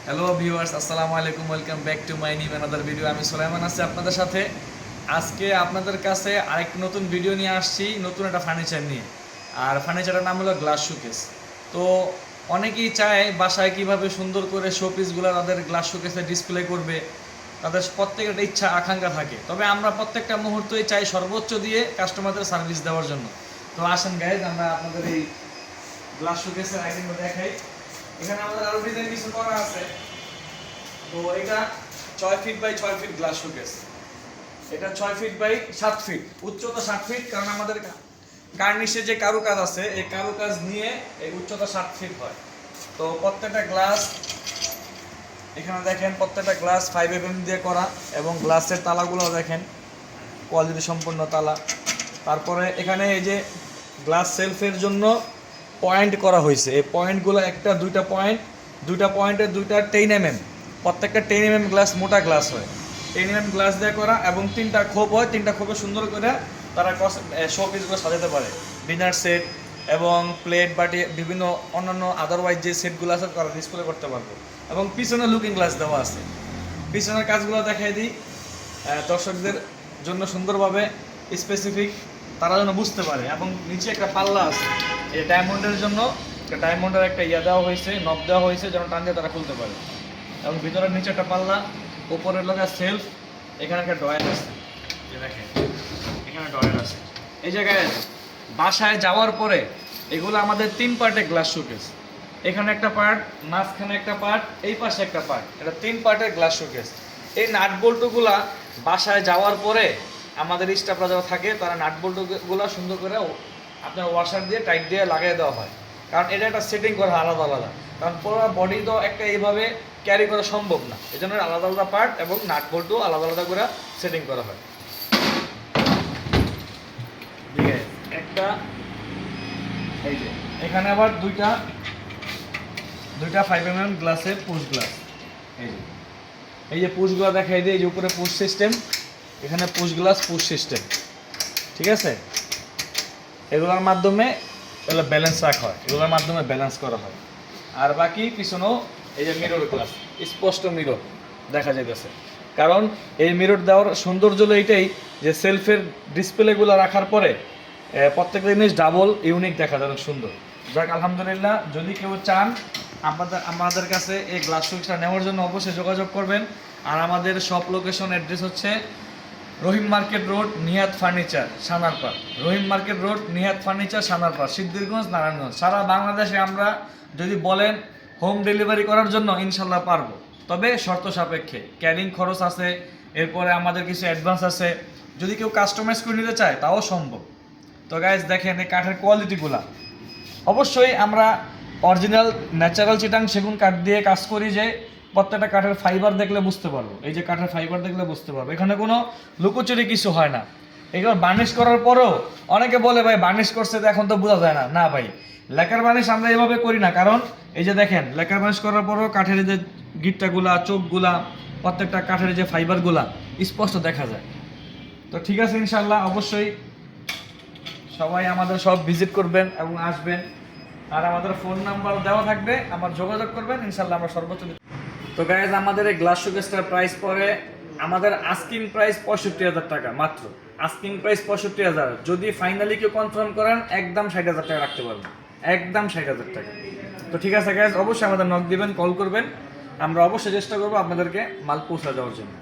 Hello viewers, আসসালামু আলাইকুম। Welcome back to my new another video. আমি সুলাইমান আছি আপনাদের সাথে। আজকে আপনাদের কাছে আরেকটা নতুন ভিডিও নিয়ে আসছি, নতুন একটা ফার্নিচার নিয়ে। আর ফার্নিচারের নাম হলো গ্লাস শোকেস। তো অনেকেই চায় বাসায় কিভাবে সুন্দর করে শোপিসগুলো তাদের গ্লাস শোকেসে ডিসপ্লে করবে, তাদের প্রত্যেকের একটা ইচ্ছা আকাঙ্ক্ষা থাকে। তবে আমরা প্রত্যেকটা মুহূর্তেই চাই সর্বোচ্চ দিয়ে কাস্টমারদের সার্ভিস দেওয়ার জন্য। তো আসেন গাইজ, আমরা আপনাদের এই গ্লাস শোকেসের আইটেমগুলো দেখাই। এখানে আমাদের আরো ডিজাইন কিছু করা আছে। তো এটা 6 feet by 6 feet glass showcase. এটা 6 ফিট বাই 7 ফিট, উচ্চতা 7 ফিট, কারণ আমাদের কার্নিশে যে কারুকাজ আছে এই কারুকাজ নিয়ে এই উচ্চতা 7 ফিট হয়। তো প্রত্যেকটা গ্লাস এখানে দেখেন, প্রত্যেকটা গ্লাস 5mm দিয়ে করা, এবং গ্লাসের তালাগুলো দেখেন কোয়ালিটি সম্পন্ন তালা। তারপরে এখানে এই যে গ্লাস সেলফের জন্য পয়েন্ট করা হয়েছে, এই পয়েন্টগুলো একটা দুইটা পয়েন্টের দুইটা 10mm, প্রত্যেকটা 10mm গ্লাস, মোটা গ্লাস হয়, 10mm গ্লাস দিয়ে করা, এবং 3টা খোপ হয়, 3টা খোপে সুন্দর করে তারা শো পিসগুলো সাজাতে পারে, ডিনার সেট এবং প্লেট বাটি বিভিন্ন অন্যান্য আদারওয়াইজ যে সেটগুলো আছে তারা ডিসপ্লে করতে পারবে। এবং পিছনে লুকিং গ্লাস দেওয়া আছে। পিছনের কাজগুলো দেখাই দিই দর্শকদের জন্য সুন্দরভাবে স্পেসিফিক, তারা যেন বুঝতে পারে। এবং নিচে একটা পাল্লা আছে, এই ডায়মন্ডের জন্য একটা ডায়মন্ডের একটা দেওয়া হয়েছে, নব দেওয়া হয়েছে, যেন টান দিয়ে তারা খুলতে পারে। এবং ভিতরের নিচে একটা পাল্লা, উপরের লোক সেলফ, এখানে একটা ড্রয়ার আছে, যে দেখেন এখানে ড্রয়ার আছে। এই জায়গায় বাসায় যাওয়ার পরে এগুলো আমাদের 3 পার্টে গ্লাস শোকেস। এখানে একটা পার্ট, মাঝখানে একটা পার্ট, এই পাশে একটা পার্ট, এটা 3 পার্টের গ্লাস শোকেস। এই নাট বল্টুগুলা বাসায় যাওয়ার পরে আমাদের স্টাফরা যারা থাকে তারা নাট বল্টুগুলো সুন্দর করে আপনার ওয়াশার দিয়ে টাইট দিয়ে লাগিয়ে দেওয়া হয়, কারণ এটা একটা সেটিং করা আলাদা আলাদা, কারণ পুরো বডি তো একটা এইভাবে ক্যারি করা সম্ভব না, এই জন্য আলাদা আলাদা পার্ট এবং নাট বল্টু আলাদা আলাদা করে সেটিং করা হয়। একটা এই যে এখানে আবার দুইটা 5mm গ্লাসের পুশ গ্লাস, এই যে পুশগুলো দেখাই দিই, এই যে উপরে পুশ সিস্টেম, এখানে পুশ গ্লাস পুশ সিস্টেম, ঠিক আছে। এগুলোর মাধ্যমে এগুলো ব্যালেন্স রাখা হয়, এগুলোর মাধ্যমে ব্যালেন্স করা হয়। আর বাকি পিছনেও এই যে মিরর গ্লাস, স্পষ্ট মিরর দেখা যাইতেছে, কারণ এই মিরর দেওয়ার সৌন্দর্য হলো এইটাই যে সেলফের ডিসপ্লেগুলো রাখার পরে প্রত্যেকটা জিনিস ডাবল ইউনিক দেখা যায়, সুন্দর। যাক আলহামদুলিল্লাহ, যদি কেউ চান আমাদের কাছে এই গ্লাস শোকেসটা নেওয়ার জন্য অবশ্যই যোগাযোগ করবেন। আর আমাদের শপ লোকেশন অ্যাড্রেস হচ্ছে Rahim market road, Nihat furniture, Shanarpar. Rahim market road, Nihat furniture, Shanarpar, Siddhirganj, Narayanganj. সারা বাংলাদেশে আমরা যদি বলেন হোম ডেলিভারি করার জন্য ইনশাল্লাহ পারবো, তবে শর্ত সাপেক্ষে। ক্যারিং খরচ আছে, এরপরে আমাদের কিছু অ্যাডভান্স আছে, যদি কেউ কাস্টমাইজ করে নিতে চায় তাও সম্ভব। তো গাইজ দেখেন এই কাঠের কোয়ালিটিগুলা, অবশ্যই আমরা অরিজিনাল ন্যাচারাল চিটাং সেগুন কাঠ দিয়ে কাজ করি, যে প্রত্যেকটা কাঠের ফাইবার দেখলে বুঝতে পারবো, এই যে কাঠের ফাইবার দেখলে বুঝতে পারবো এখানে কোনো লুকোচুরি কিছু হয় না। এগুলো বার্নিশ করার পরও অনেকে বলে ভাই বার্নিশ করছে তো এখন তো বোঝা যায় না। না ভাই, লেকার বার্নিশ আমরা এভাবে করি না, কারণ এই যে দেখেন লেকার বার্নিশ করার পরও কাঠের যে গিটটাগুলা, চোখগুলা, প্রত্যেকটা কাঠের যে ফাইবারগুলা স্পষ্ট দেখা যায়। তো ঠিক আছে, ইনশাল্লাহ অবশ্যই সবাই আমাদের সব ভিজিট করবেন এবং আসবেন। আর আমাদের ফোন নাম্বার দেওয়া থাকবে, আমার যোগাযোগ করবেন, ইনশাল্লাহ আমরা সর্বোচ্চ। তো গাইজ আমাদের এই গ্লাস শোকেসটার প্রাইস পড়ে, আমাদের আস্কিং প্রাইস 65,000 টাকা মাত্র। আস্কিং প্রাইস 65,000, যদি ফাইনালি কেউ কনফার্ম করেন একদম 60,000 টাকা রাখতে পারবেন, একদম 60,000 টাকা। তো ঠিক আছে গাইজ, অবশ্যই আমাদের নক দিবেন, কল করবেন, আমরা অবশ্যই চেষ্টা করবো আপনাদেরকে মাল পৌঁছে দেওয়ার জন্য।